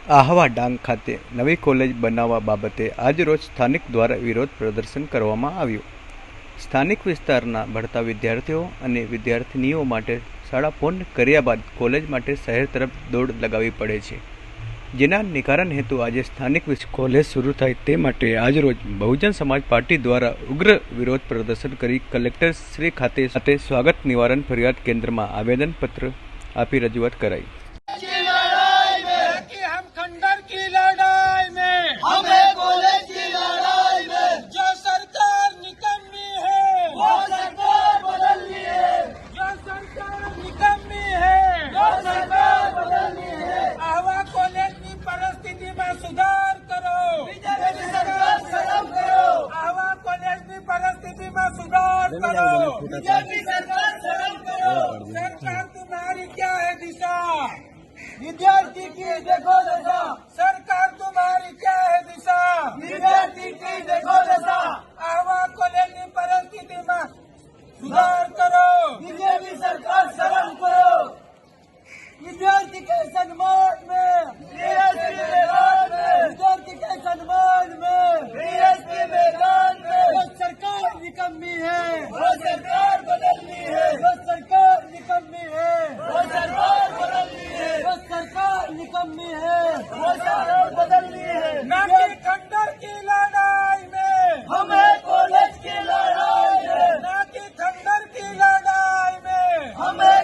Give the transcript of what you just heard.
આહવા ડાંગ ખાતે નવી કોલેજ બનાવવા બાબતે આજરોજ સ્થાનિક દ્વારા વિરોધ પ્રદર્શન કરવામાં આવ્યું. સ્થાનિક વિસ્તારના ભણતા વિદ્યાર્થીઓ અને વિદ્યાર્થિનીઓ માટે શાળા પૂર્ણ કર્યા બાદ કોલેજ માટે શહેર તરફ દોડ લગાવવી પડે છે, જેના નિકારણ હેતુ આજે સ્થાનિક કોલેજ શરૂ થાય તે માટે આજરોજ બહુજન સમાજ પાર્ટી દ્વારા ઉગ્ર વિરોધ પ્રદર્શન કરી કલેક્ટર શ્રી ખાતે સ્વાગત નિવારણ ફરિયાદ કેન્દ્રમાં આવેદનપત્ર આપી રજૂઆત કરાઈ. सरकार तुम्हारी क्या है दिशा, विद्यार्थी की देखो दशा। सरकार तुम्हारी क्या है दिशा, विद्यार्थी की देखो दशा। आवा कॉलेज की परिस्थिति में सुधार करो, बीजेपी सरकार शर्म करो। विद्यार्थी के सम्मान में, विद्यार्थी के सम्मान में, मैदान में वो सरकार निकम्मी है, वो सरकार बदलनी है, वो सरकार निकम्मी है, वो सरकार बदलनी है, वो सरकार निकम्मी है, वो सरकार बदलनी है।